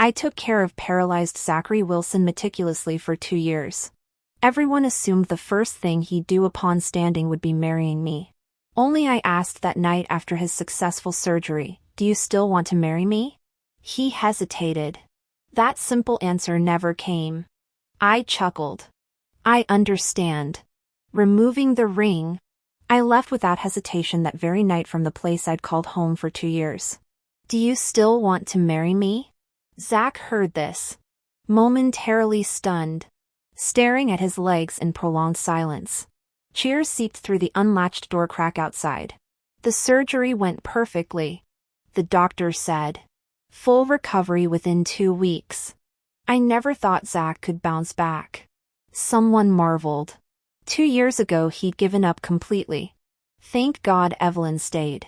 I took care of paralyzed Zachary Wilson meticulously for 2 years. Everyone assumed the first thing he'd do upon standing would be marrying me. Only I asked that night after his successful surgery, "Do you still want to marry me?" He hesitated. That simple answer never came. I chuckled. "I understand." Removing the ring, I left without hesitation that very night from the place I'd called home for 2 years. "Do you still want to marry me?" Zach heard this. Momentarily stunned, staring at his legs in prolonged silence. Cheers seeped through the unlatched door crack outside. "The surgery went perfectly," the doctor said. "Full recovery within 2 weeks." I never thought Zach could bounce back. Someone marveled. 2 years ago he'd given up completely. Thank God Evelyn stayed.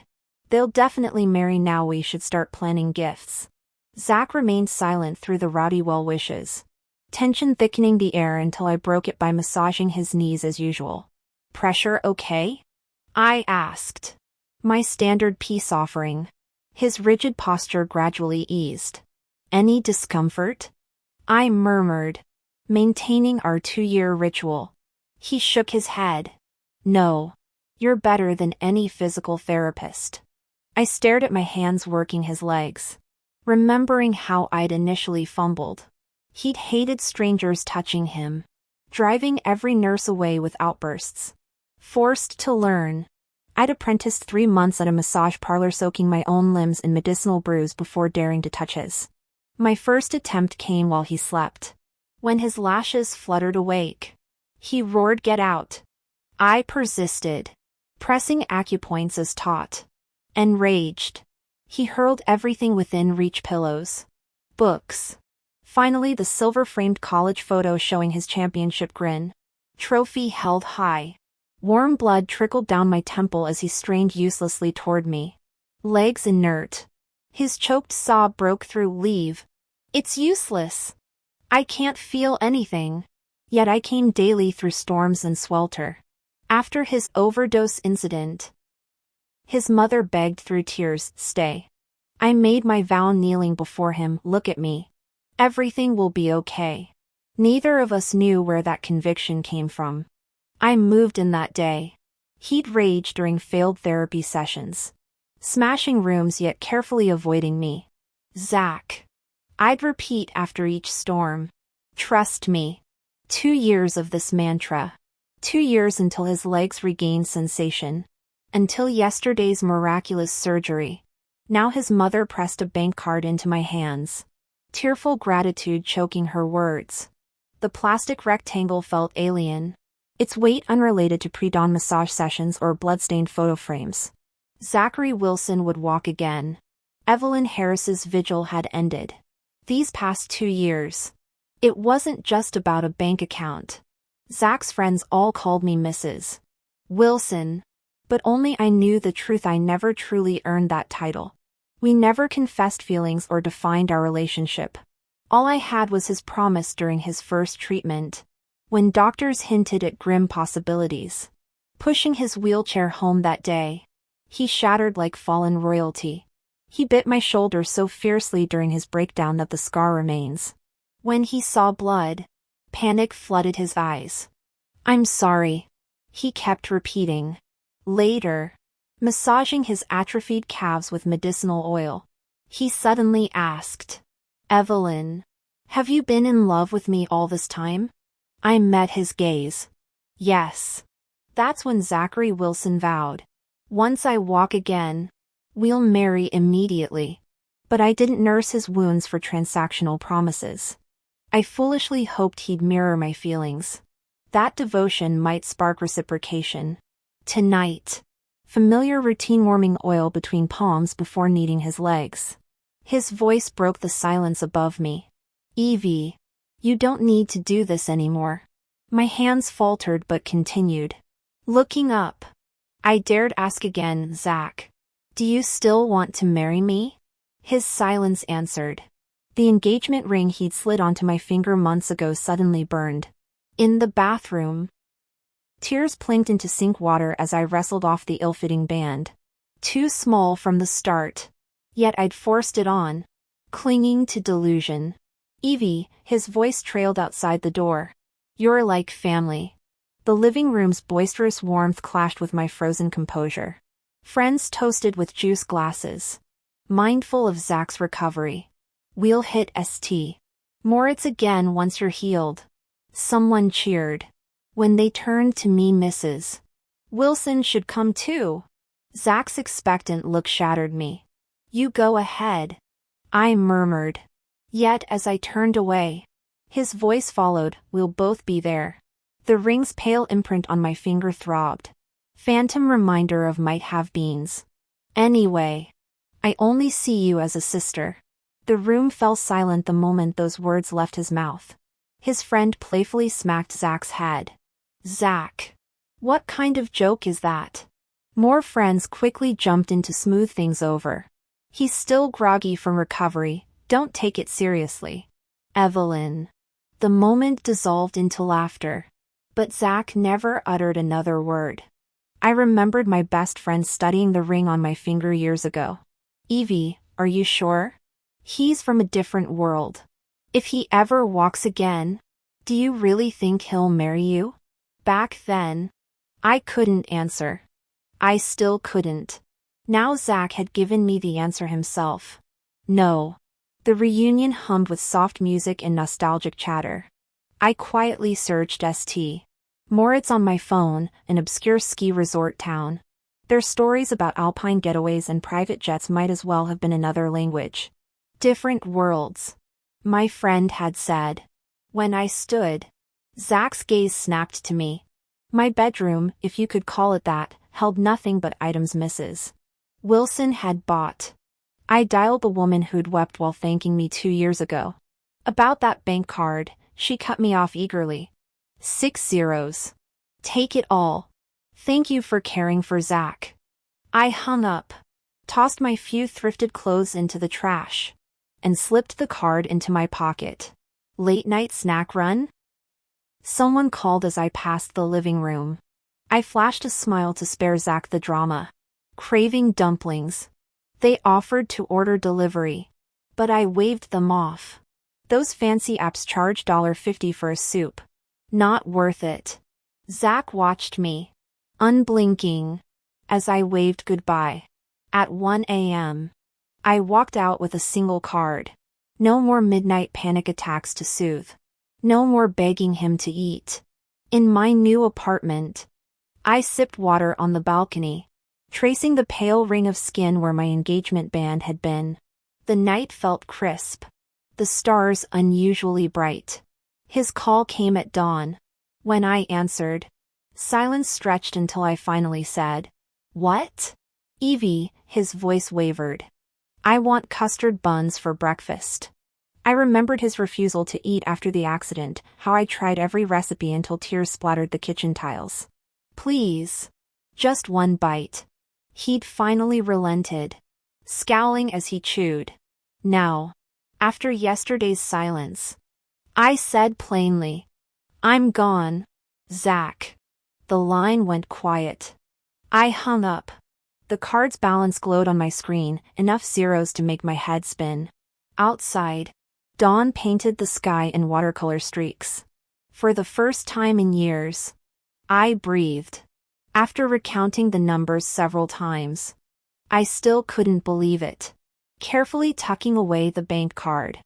"They'll definitely marry now, we should start planning gifts." Zach remained silent through the rowdy well wishes, tension thickening the air until I broke it by massaging his knees as usual. "Pressure okay?" I asked. My standard peace offering. His rigid posture gradually eased. "Any discomfort?" I murmured, maintaining our 2-year ritual. He shook his head. "No. You're better than any physical therapist." I stared at my hands working his legs, remembering how I'd initially fumbled. He'd hated strangers touching him, driving every nurse away with outbursts. Forced to learn. I'd apprenticed 3 months at a massage parlor soaking my own limbs in medicinal brews before daring to touch his. My first attempt came while he slept. When his lashes fluttered awake, he roared, "Get out!" I persisted, pressing acupoints as taught. Enraged, he hurled everything within reach: pillows, books. Finally, the silver-framed college photo showing his championship grin. Trophy held high. Warm blood trickled down my temple as he strained uselessly toward me. Legs inert. His choked sob broke through. "Leave. It's useless. I can't feel anything." Yet I came daily through storms and swelter. After his overdose incident, his mother begged through tears, "Stay." I made my vow kneeling before him. "Look at me. Everything will be okay." Neither of us knew where that conviction came from. I moved in that day. He'd rage during failed therapy sessions, smashing rooms yet carefully avoiding me. "Zach," I'd repeat after each storm, "trust me." 2 years of this mantra. 2 years until his legs regained sensation. Until yesterday's miraculous surgery. Now his mother pressed a bank card into my hands, tearful gratitude choking her words. The plastic rectangle felt alien, its weight unrelated to pre-dawn massage sessions or blood-stained photo frames. Zachary Wilson would walk again. Evelyn Harris's vigil had ended. These past 2 years, it wasn't just about a bank account. Zach's friends all called me Mrs. Wilson, but only I knew the truth: I never truly earned that title. We never confessed feelings or defined our relationship. All I had was his promise during his first treatment, when doctors hinted at grim possibilities. Pushing his wheelchair home that day, he shattered like fallen royalty. He bit my shoulder so fiercely during his breakdown that the scar remains. When he saw blood, panic flooded his eyes. "I'm sorry," he kept repeating. Later, massaging his atrophied calves with medicinal oil, he suddenly asked, "Evelyn, have you been in love with me all this time?" I met his gaze. "Yes." That's when Zachary Wilson vowed, "Once I walk again, we'll marry immediately." But I didn't nurse his wounds for transactional promises. I foolishly hoped he'd mirror my feelings. That devotion might spark reciprocation. Tonight, familiar routine: warming oil between palms before kneading his legs. His voice broke the silence above me. "Evie, you don't need to do this anymore." My hands faltered but continued. Looking up, I dared ask again, "Zach, do you still want to marry me?" His silence answered. The engagement ring he'd slid onto my finger months ago suddenly burned. In the bathroom, tears plinked into sink water as I wrestled off the ill-fitting band. Too small from the start. Yet I'd forced it on. clinging to delusion. Evie, his voice trailed outside the door. You're like family. The living room's boisterous warmth clashed with my frozen composure. Friends toasted with juice glasses. Mindful of Zach's recovery. We'll hit St. Moritz again once you're healed. Someone cheered. When they turned to me, Mrs. Wilson should come too. Zach's expectant look shattered me. You go ahead. I murmured. Yet as I turned away, his voice followed, we'll both be there. The ring's pale imprint on my finger throbbed. Phantom reminder of might-have-beens. Anyway, I only see you as a sister. The room fell silent the moment those words left his mouth. His friend playfully smacked Zach's head. Zach. What kind of joke is that? More friends quickly jumped in to smooth things over. He's still groggy from recovery, don't take it seriously. Evelyn. The moment dissolved into laughter. But Zach never uttered another word. I remembered my best friend studying the ring on my finger years ago. Evie, are you sure? He's from a different world. If he ever walks again, do you really think he'll marry you? Back then, I couldn't answer. I still couldn't. Now Zach had given me the answer himself. No. The reunion hummed with soft music and nostalgic chatter. I quietly searched St. Moritz on my phone, an obscure ski resort town. Their stories about alpine getaways and private jets might as well have been another language. Different worlds. My friend had said. When I stood, Zach's gaze snapped to me. My bedroom, if you could call it that, held nothing but items Mrs. Wilson had bought. I dialed the woman who'd wept while thanking me 2 years ago. About that bank card, she cut me off eagerly. 6 zeros. Take it all. Thank you for caring for Zach. I hung up, tossed my few thrifted clothes into the trash, and slipped the card into my pocket. Late night snack run? Someone called as I passed the living room. I flashed a smile to spare Zach the drama. Craving dumplings. They offered to order delivery, but I waved them off. Those fancy apps charge $1.50 for a soup. Not worth it. Zach watched me, unblinking, as I waved goodbye. At 1 a.m., I walked out with a single card. No more midnight panic attacks to soothe. No more begging him to eat. In my new apartment, I sipped water on the balcony, tracing the pale ring of skin where my engagement band had been. The night felt crisp. The stars unusually bright. His call came at dawn. When I answered, silence stretched until I finally said, "What?" Evie, his voice wavered. "I want custard buns for breakfast." I remembered his refusal to eat after the accident, how I tried every recipe until tears splattered the kitchen tiles. Please. Just one bite. He'd finally relented, scowling as he chewed. Now, after yesterday's silence, I said plainly, "I'm gone, Zach." The line went quiet. I hung up. The card's balance glowed on my screen, enough zeros to make my head spin. Outside, dawn painted the sky in watercolor streaks. For the first time in years, I breathed. After recounting the numbers several times, I still couldn't believe it. Carefully tucking away the bank card,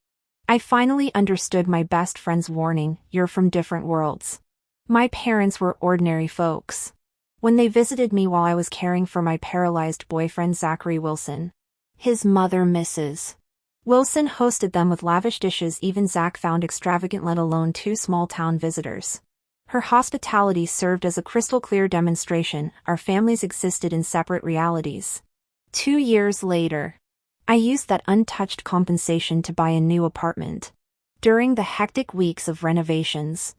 I finally understood my best friend's warning, "You're from different worlds." My parents were ordinary folks. When they visited me while I was caring for my paralyzed boyfriend Zachary Wilson, his mother Mrs. Wilson hosted them with lavish dishes even Zach found extravagant, let alone 2 small-town visitors. Her hospitality served as a crystal-clear demonstration our families existed in separate realities. 2 years later, I used that untouched compensation to buy a new apartment. During the hectic weeks of renovations,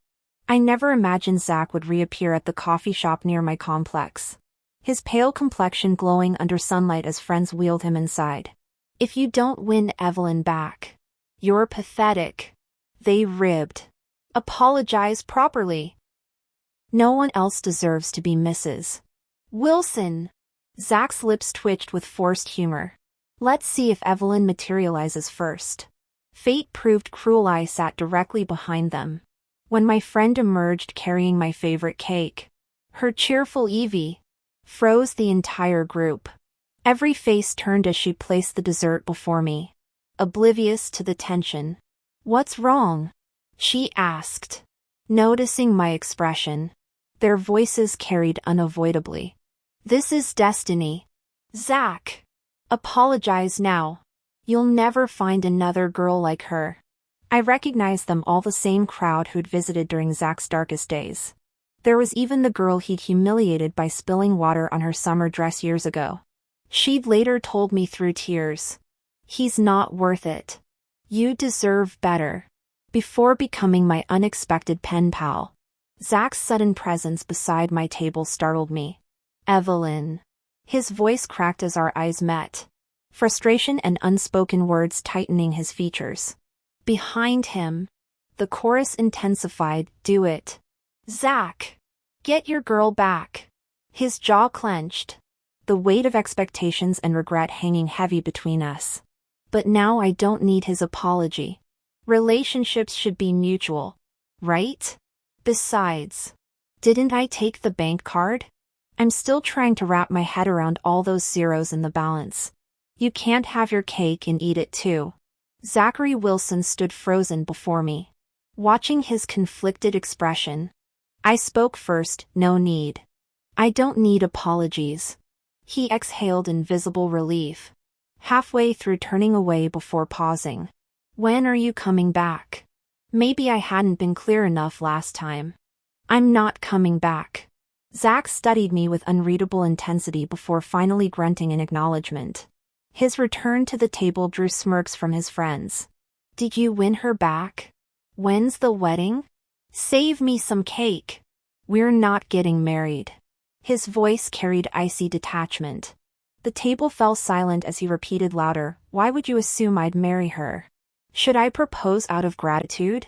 I never imagined Zach would reappear at the coffee shop near my complex, his pale complexion glowing under sunlight as friends wheeled him inside. "If you don't win Evelyn back, you're pathetic," they ribbed. "Apologize properly. No one else deserves to be Mrs. Wilson." Zach's lips twitched with forced humor. Let's see if Evelyn materializes first. Fate proved cruel. I sat directly behind them. When my friend emerged carrying my favorite cake, her cheerful Evie froze the entire group. Every face turned as she placed the dessert before me, oblivious to the tension. "What's wrong?" she asked, noticing my expression. Their voices carried unavoidably. "This is destiny. Zach. Apologize now. You'll never find another girl like her." I recognized them all, the same crowd who'd visited during Zach's darkest days. There was even the girl he'd humiliated by spilling water on her summer dress years ago. She'd later told me through tears, "He's not worth it. You deserve better." Before becoming my unexpected pen pal, Zach's sudden presence beside my table startled me. "Evelyn." His voice cracked as our eyes met, frustration and unspoken words tightening his features. Behind him, the chorus intensified, "Do it. Zach. Get your girl back." His jaw clenched, the weight of expectations and regret hanging heavy between us. But now I don't need his apology. Relationships should be mutual, right? Besides, didn't I take the bank card? I'm still trying to wrap my head around all those zeros in the balance. "You can't have your cake and eat it too." Zachary Wilson stood frozen before me, watching his conflicted expression. I spoke first. "No need. I don't need apologies." He exhaled in visible relief, halfway through turning away before pausing. "When are you coming back?" Maybe I hadn't been clear enough last time. "I'm not coming back." Zach studied me with unreadable intensity before finally grunting in acknowledgement. His return to the table drew smirks from his friends. "Did you win her back? When's the wedding? Save me some cake. We're not getting married." His voice carried icy detachment. The table fell silent as he repeated louder, "Why would you assume I'd marry her? Should I propose out of gratitude?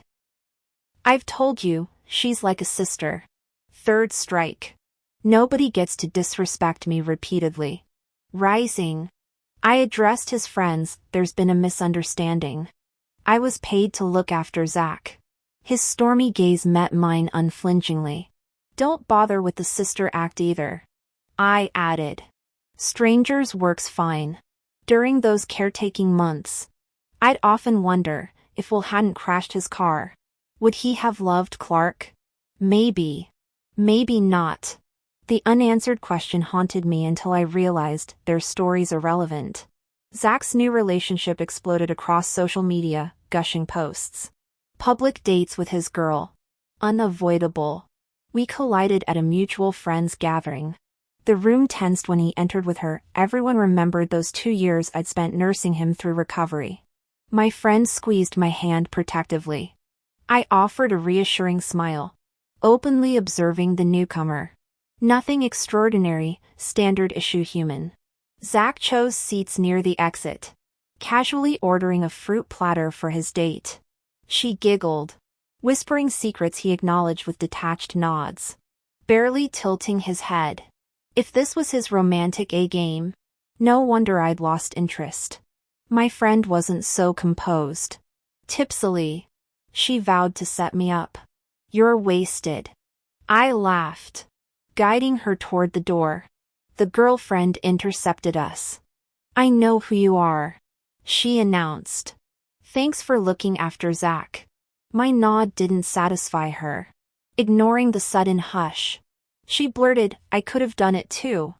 I've told you, she's like a sister." Third strike. Nobody gets to disrespect me repeatedly. Rising, I addressed his friends. "There's been a misunderstanding. I was paid to look after Zach." His stormy gaze met mine unflinchingly. "Don't bother with the sister act either," I added. "Strangers works fine." During those caretaking months, I'd often wonder if Will hadn't crashed his car. Would he have loved Clark? Maybe. Maybe not. The unanswered question haunted me until I realized their stories are relevant. Zach's new relationship exploded across social media, gushing posts. Public dates with his girl. Unavoidable. We collided at a mutual friend's gathering. The room tensed when he entered with her. Everyone remembered those 2 years I'd spent nursing him through recovery. My friend squeezed my hand protectively. I offered a reassuring smile, openly observing the newcomer. Nothing extraordinary, standard issue human. Zach chose seats near the exit, casually ordering a fruit platter for his date. She giggled, whispering secrets he acknowledged with detached nods, barely tilting his head. If this was his romantic A-game, no wonder I'd lost interest. My friend wasn't so composed. Tipsily, she vowed to set me up. "You're wasted." I laughed, guiding her toward the door. The girlfriend intercepted us. "I know who you are," she announced. "Thanks for looking after Zach." My nod didn't satisfy her. Ignoring the sudden hush, she blurted, "I could have done it too.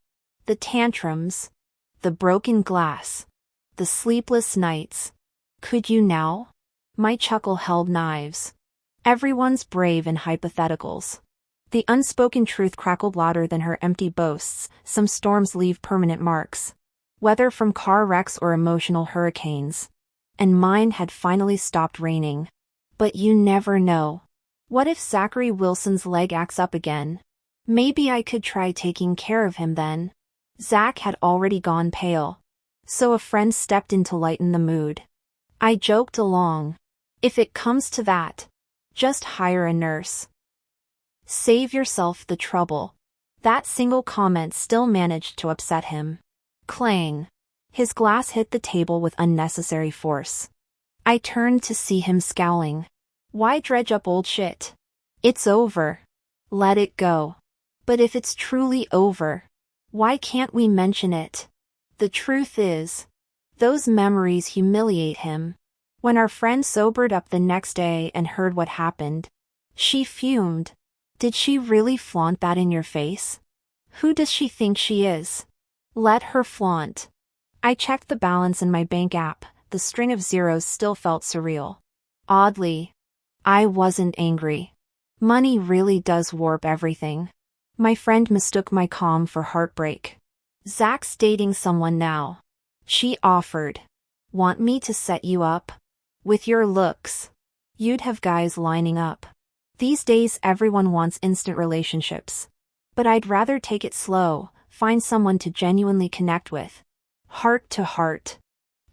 The tantrums, the broken glass, the sleepless nights. Could you now?" My chuckle held knives. Everyone's brave in hypotheticals. The unspoken truth crackled louder than her empty boasts. Some storms leave permanent marks, whether from car wrecks or emotional hurricanes. And mine had finally stopped raining. But you never know. What if Zachary Wilson's leg acts up again? Maybe I could try taking care of him then. Zach had already gone pale, so a friend stepped in to lighten the mood. I joked along. "If it comes to that, just hire a nurse. Save yourself the trouble." That single comment still managed to upset him. Clang. His glass hit the table with unnecessary force. I turned to see him scowling. Why dredge up old shit? It's over. Let it go. But if it's truly over, why can't we mention it? The truth is, those memories humiliate him. When our friend sobered up the next day and heard what happened, she fumed. Did she really flaunt that in your face? Who does she think she is? Let her flaunt. I checked the balance in my bank app. The string of zeros still felt surreal. Oddly, I wasn't angry. Money really does warp everything. My friend mistook my calm for heartbreak. Zach's dating someone now. She offered. Want me to set you up? With your looks, you'd have guys lining up. These days everyone wants instant relationships. But I'd rather take it slow, find someone to genuinely connect with. Heart to heart.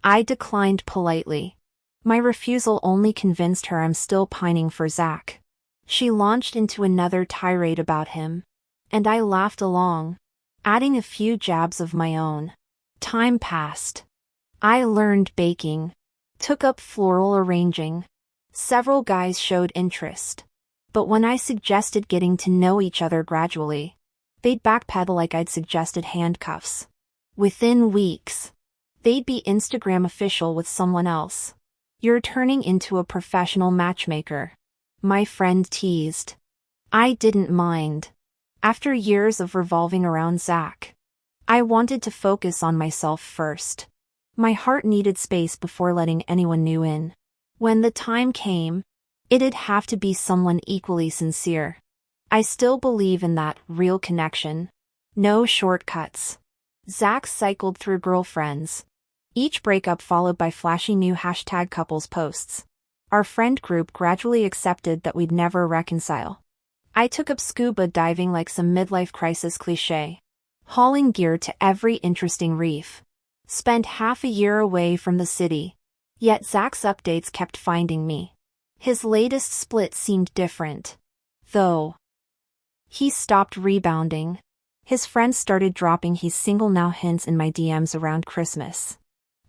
I declined politely. My refusal only convinced her I'm still pining for Zach. She launched into another tirade about him. And I laughed along, adding a few jabs of my own. Time passed. I learned baking. Took up floral arranging. Several guys showed interest. But when I suggested getting to know each other gradually, they'd backpedal like I'd suggested handcuffs. Within weeks, they'd be Instagram official with someone else. You're turning into a professional matchmaker. My friend teased. I didn't mind. After years of revolving around Zach, I wanted to focus on myself first. My heart needed space before letting anyone new in. When the time came, it'd have to be someone equally sincere. I still believe in that real connection. No shortcuts. Zach cycled through girlfriends. Each breakup followed by flashy new #couples posts. Our friend group gradually accepted that we'd never reconcile. I took up scuba diving like some midlife crisis cliché. Hauling gear to every interesting reef. Spent half a year away from the city. Yet Zach's updates kept finding me. His latest split seemed different. Though. He stopped rebounding. His friends started dropping "he's single now" hints in my DMs around Christmas.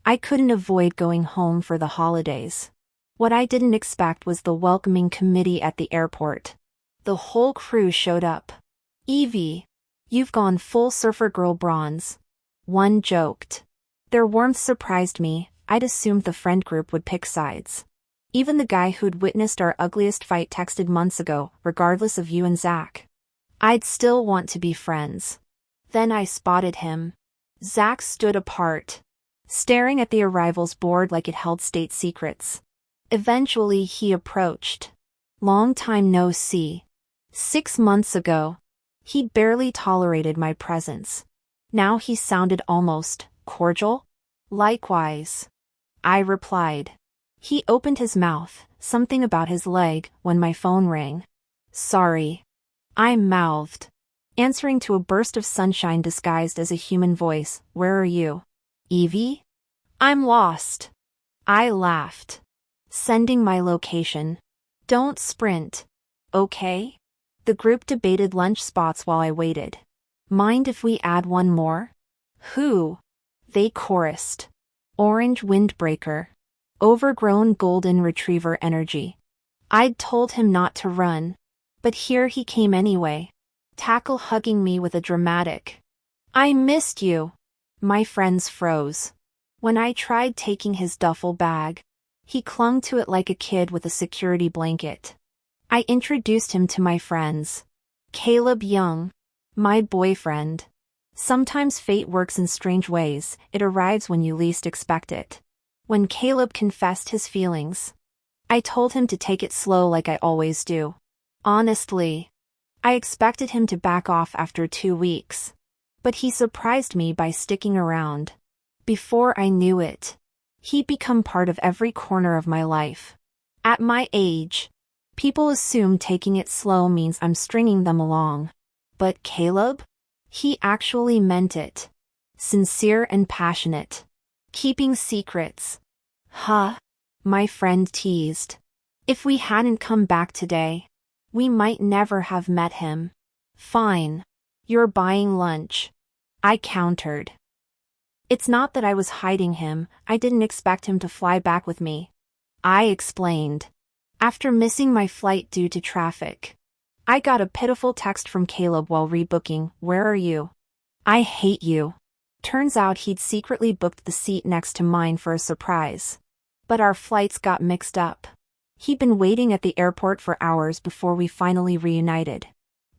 I couldn't avoid going home for the holidays. What I didn't expect was the welcoming committee at the airport. The whole crew showed up. Evie, you've gone full surfer girl bronze. One joked. Their warmth surprised me. I'd assumed the friend group would pick sides. Even the guy who'd witnessed our ugliest fight texted months ago, regardless of you and Zach. I'd still want to be friends. Then I spotted him. Zach stood apart, staring at the arrivals board like it held state secrets. Eventually he approached. Long time no see. 6 months ago, he barely tolerated my presence. Now he sounded almost cordial. Likewise, I replied. He opened his mouth, something about his leg, when my phone rang. Sorry. I mouthed, answering to a burst of sunshine disguised as a human voice. Where are you? Evie? I'm lost. I laughed. Sending my location. Don't sprint. Okay? The group debated lunch spots while I waited. Mind if we add one more? Who? They chorused. Orange windbreaker. Overgrown golden retriever energy. I'd told him not to run. But here he came anyway. Tackle hugging me with a dramatic, I missed you. My friends froze. When I tried taking his duffel bag, he clung to it like a kid with a security blanket. I introduced him to my friends. Caleb Young. My boyfriend. Sometimes fate works in strange ways. It arrives when you least expect it. When Caleb confessed his feelings, I told him to take it slow like I always do. Honestly, I expected him to back off after 2 weeks. But he surprised me by sticking around. Before I knew it, he'd become part of every corner of my life. At my age, people assume taking it slow means I'm stringing them along. But Caleb? He actually meant it. Sincere and passionate. Keeping secrets. Huh? My friend teased. If we hadn't come back today, we might never have met him. Fine. You're buying lunch. I countered. It's not that I was hiding him, I didn't expect him to fly back with me. I explained. After missing my flight due to traffic, I got a pitiful text from Caleb while rebooking, "Where are you? I hate you." Turns out he'd secretly booked the seat next to mine for a surprise. But our flights got mixed up. He'd been waiting at the airport for hours before we finally reunited.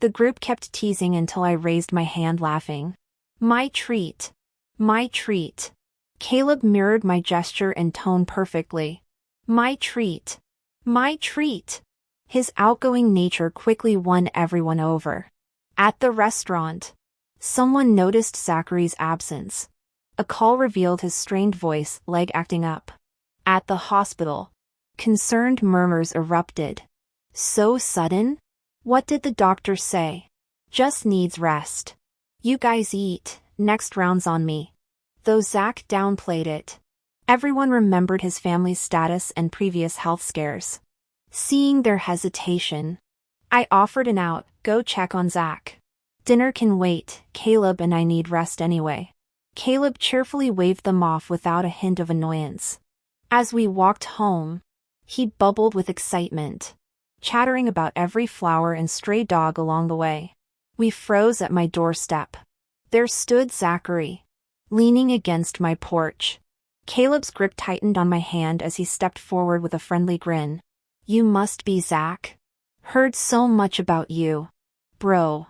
The group kept teasing until I raised my hand laughing. My treat. My treat. Caleb mirrored my gesture and tone perfectly. My treat. My treat. His outgoing nature quickly won everyone over. At the restaurant, someone noticed Zachary's absence. A call revealed his strained voice, leg acting up. At the hospital, concerned murmurs erupted. So sudden? What did the doctor say? Just needs rest. You guys eat, next round's on me. Though Zach downplayed it, everyone remembered his family's status and previous health scares. Seeing their hesitation, I offered an out, "Go check on Zach. Dinner can wait, Caleb and I need rest anyway." Caleb cheerfully waved them off without a hint of annoyance. As we walked home, he bubbled with excitement, chattering about every flower and stray dog along the way. We froze at my doorstep. There stood Zachary, leaning against my porch. Caleb's grip tightened on my hand as he stepped forward with a friendly grin. "You must be Zach. Heard so much about you. Bro."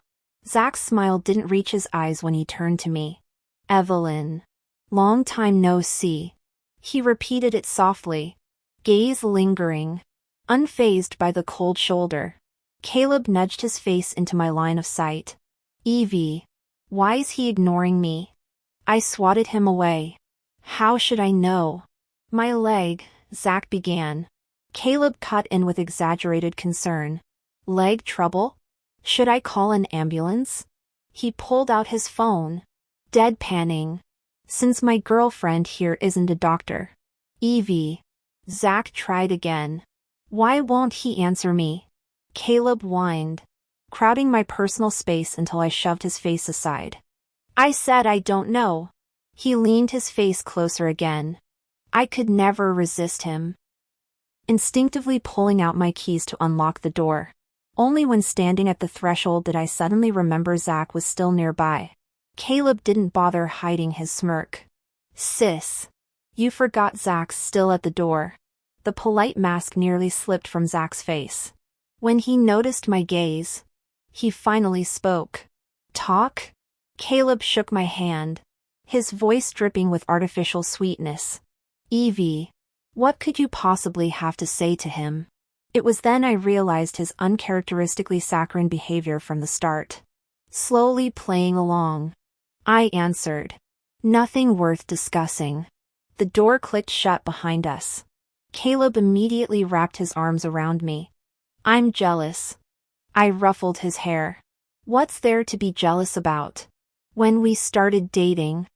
Zach's smile didn't reach his eyes when he turned to me. "Evelyn. Long time no see." He repeated it softly, gaze lingering, unfazed by the cold shoulder. Caleb nudged his face into my line of sight. "Evie. Why's he ignoring me?" I swatted him away. "How should I know?" "My leg," Zach began. Caleb cut in with exaggerated concern. "Leg trouble? Should I call an ambulance?" He pulled out his phone, deadpanning. "Since my girlfriend here isn't a doctor." "Evie." Zach tried again. "Why won't he answer me?" Caleb whined, crowding my personal space until I shoved his face aside. "I said I don't know." He leaned his face closer again. I could never resist him, instinctively pulling out my keys to unlock the door. Only when standing at the threshold did I suddenly remember Zach was still nearby. Caleb didn't bother hiding his smirk. "Sis. You forgot Zach's still at the door." The polite mask nearly slipped from Zach's face. When he noticed my gaze, he finally spoke. "Talk?" Caleb shook my hand, his voice dripping with artificial sweetness. "Evie. What could you possibly have to say to him?" It was then I realized his uncharacteristically saccharine behavior from the start. Slowly playing along, I answered. "Nothing worth discussing." The door clicked shut behind us. Caleb immediately wrapped his arms around me. "I'm jealous." I ruffled his hair. "What's there to be jealous about? When we started dating,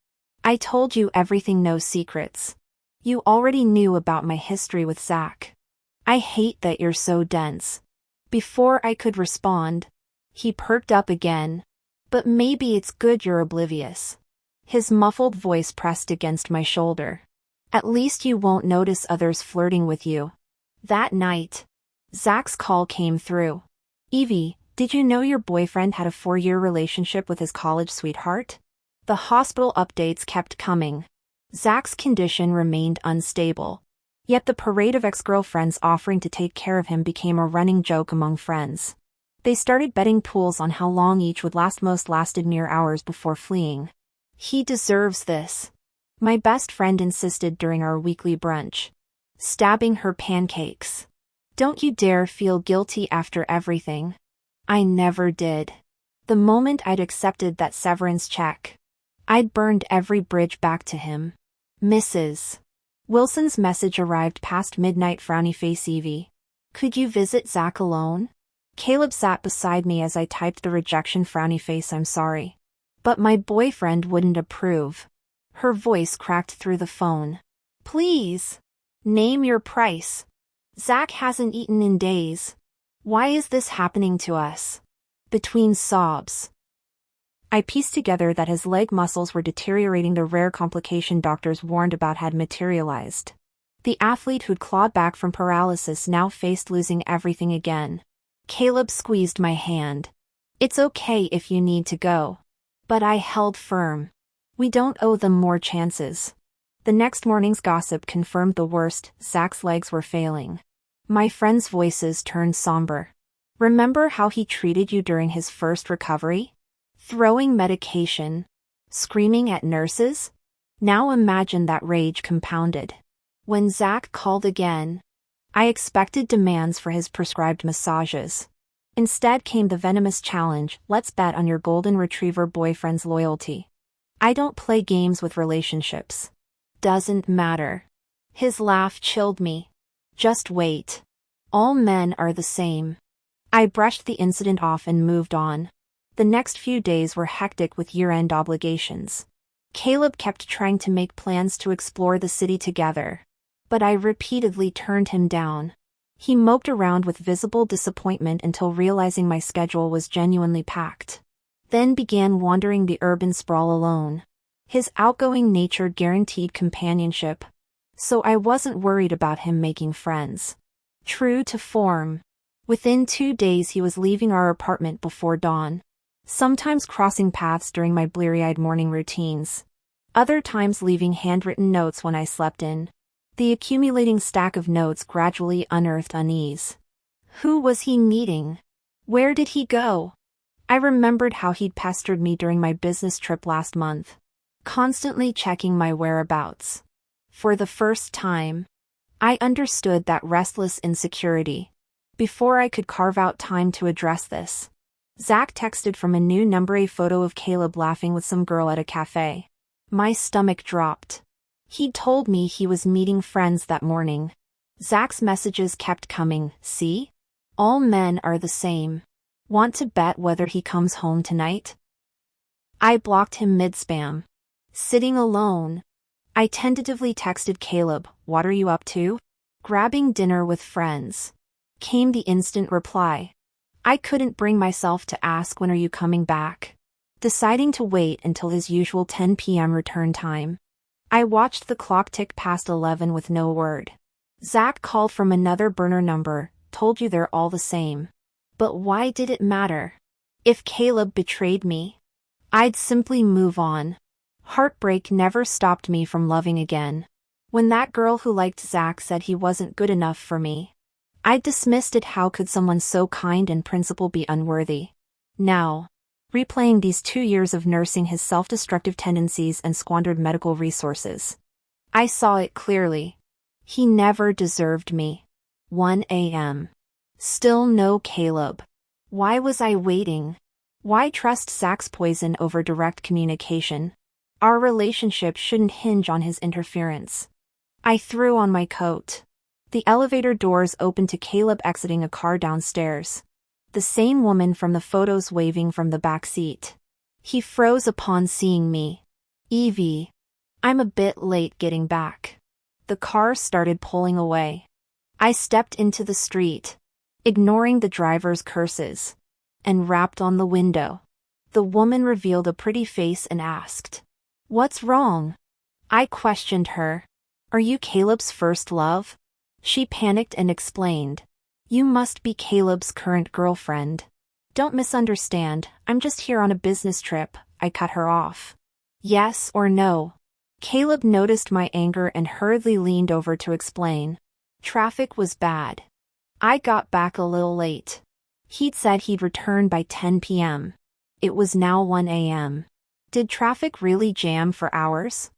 I told you everything, no secrets. You already knew about my history with Zach. I hate that you're so dense." Before I could respond, he perked up again. "But maybe it's good you're oblivious." His muffled voice pressed against my shoulder. "At least you won't notice others flirting with you." That night, Zach's call came through. "Evie, did you know your boyfriend had a 4-year relationship with his college sweetheart?" The hospital updates kept coming. Zach's condition remained unstable. Yet the parade of ex-girlfriends offering to take care of him became a running joke among friends. They started betting pools on how long each would last. Most lasted mere hours before fleeing. "He deserves this," my best friend insisted during our weekly brunch, stabbing her pancakes. "Don't you dare feel guilty after everything." I never did. The moment I'd accepted that severance check, I'd burned every bridge back to him. "Mrs. Wilson's message arrived past midnight. Frowny face. "Evie, could you visit Zach alone?" Caleb sat beside me as I typed the rejection. Frowny face. "I'm sorry, but my boyfriend wouldn't approve." Her voice cracked through the phone. "Please, name your price. Zach hasn't eaten in days. Why is this happening to us?" Between sobs, I pieced together that his leg muscles were deteriorating. The rare complication doctors warned about had materialized. The athlete who'd clawed back from paralysis now faced losing everything again. Caleb squeezed my hand. "It's okay if you need to go." But I held firm. "We don't owe them more chances." The next morning's gossip confirmed the worst. Zach's legs were failing. My friends' voices turned somber. "Remember how he treated you during his first recovery? Throwing medication, screaming at nurses?" Now imagine that rage compounded. When Zach called again, I expected demands for his prescribed massages. Instead came the venomous challenge: "Let's bet on your golden retriever boyfriend's loyalty." I don't play games with relationships. Doesn't matter. His laugh chilled me. "Just wait. All men are the same." I brushed the incident off and moved on. The next few days were hectic with year-end obligations. Caleb kept trying to make plans to explore the city together, but I repeatedly turned him down. He moped around with visible disappointment until realizing my schedule was genuinely packed. Then began wandering the urban sprawl alone. His outgoing nature guaranteed companionship, so I wasn't worried about him making friends. True to form, within 2 days he was leaving our apartment before dawn. Sometimes crossing paths during my bleary-eyed morning routines. Other times leaving handwritten notes when I slept in. The accumulating stack of notes gradually unearthed unease. Who was he meeting? Where did he go? I remembered how he'd pestered me during my business trip last month, constantly checking my whereabouts. For the first time, I understood that restless insecurity. Before I could carve out time to address this, Zach texted from a new number, a photo of Caleb laughing with some girl at a cafe. My stomach dropped. He'd told me he was meeting friends that morning. Zach's messages kept coming. "See? All men are the same. Want to bet whether he comes home tonight?" I blocked him mid-spam. Sitting alone, I tentatively texted Caleb, "What are you up to?" "Grabbing dinner with friends," came the instant reply. I couldn't bring myself to ask, "When are you coming back?" Deciding to wait until his usual 10 p.m. return time, I watched the clock tick past 11 with no word. Zach called from another burner number. "Told you they're all the same." But why did it matter? If Caleb betrayed me, I'd simply move on. Heartbreak never stopped me from loving again. When that girl who liked Zach said he wasn't good enough for me, I dismissed it. How could someone so kind and principled be unworthy? Now, replaying these 2 years of nursing his self-destructive tendencies and squandered medical resources, I saw it clearly. He never deserved me. 1 a.m. Still no Caleb. Why was I waiting? Why trust Zach's poison over direct communication? Our relationship shouldn't hinge on his interference. I threw on my coat. The elevator doors opened to Caleb exiting a car downstairs. The same woman from the photos waving from the back seat. He froze upon seeing me. "Evie, I'm a bit late getting back." The car started pulling away. I stepped into the street, ignoring the driver's curses, and rapped on the window. The woman revealed a pretty face and asked, "What's wrong?" I questioned her. "Are you Caleb's first love?" She panicked and explained, "You must be Caleb's current girlfriend." "Don't misunderstand, I'm just here on a business trip," I cut her off. "Yes or no?" Caleb noticed my anger and hurriedly leaned over to explain. Traffic was bad. I got back a little late. He'd said he'd return by 10 p.m. It was now 1 a.m. Did traffic really jam for hours?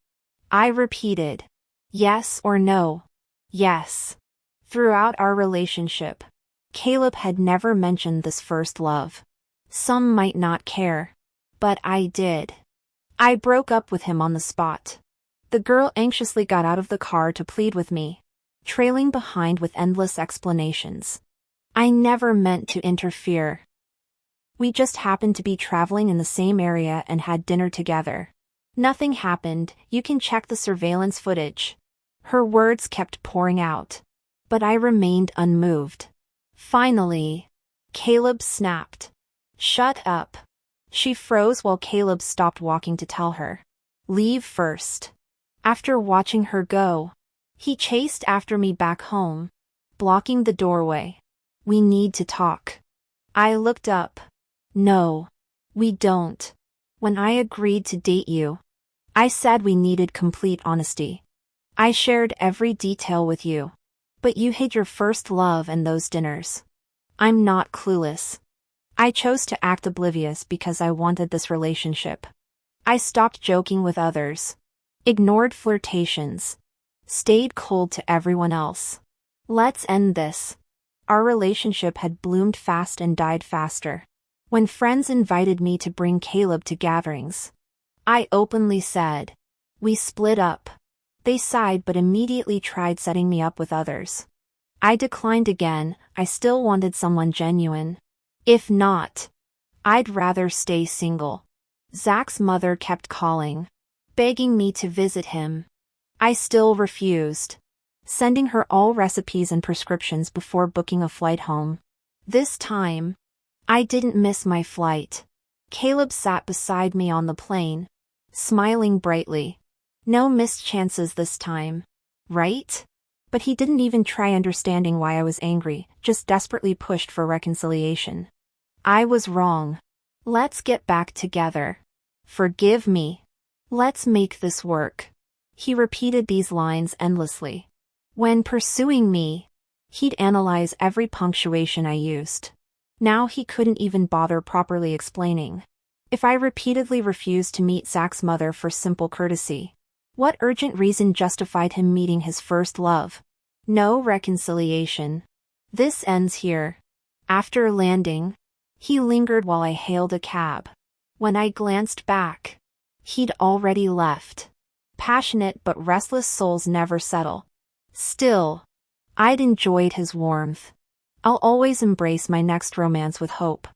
I repeated. Yes or no? Yes. Throughout our relationship, Caleb had never mentioned this first love. Some might not care, but I did. I broke up with him on the spot. The girl anxiously got out of the car to plead with me, trailing behind with endless explanations. I never meant to interfere. We just happened to be traveling in the same area and had dinner together. Nothing happened, you can check the surveillance footage. Her words kept pouring out, but I remained unmoved. Finally, Caleb snapped. Shut up. She froze while Caleb stopped walking to tell her. Leave first. After watching her go, he chased after me back home, blocking the doorway. We need to talk. I looked up. No, we don't. When I agreed to date you, I said we needed complete honesty. I shared every detail with you. But you hid your first love and those dinners. I'm not clueless. I chose to act oblivious because I wanted this relationship. I stopped joking with others, ignored flirtations, stayed cold to everyone else. Let's end this. Our relationship had bloomed fast and died faster. When friends invited me to bring Caleb to gatherings, I openly said, we split up. They sighed but immediately tried setting me up with others. I declined again. I still wanted someone genuine. If not, I'd rather stay single. Zach's mother kept calling, begging me to visit him. I still refused, sending her all recipes and prescriptions before booking a flight home. This time, I didn't miss my flight. Caleb sat beside me on the plane, smiling brightly. No missed chances this time, right? But he didn't even try understanding why I was angry, just desperately pushed for reconciliation. I was wrong. Let's get back together. Forgive me. Let's make this work. He repeated these lines endlessly. When pursuing me, he'd analyze every punctuation I used. Now he couldn't even bother properly explaining. If I repeatedly refused to meet Zach's mother for simple courtesy, what urgent reason justified him meeting his first love? No reconciliation. This ends here. After landing, he lingered while I hailed a cab. When I glanced back, he'd already left. Passionate but restless souls never settle. Still, I'd enjoyed his warmth. I'll always embrace my next romance with hope.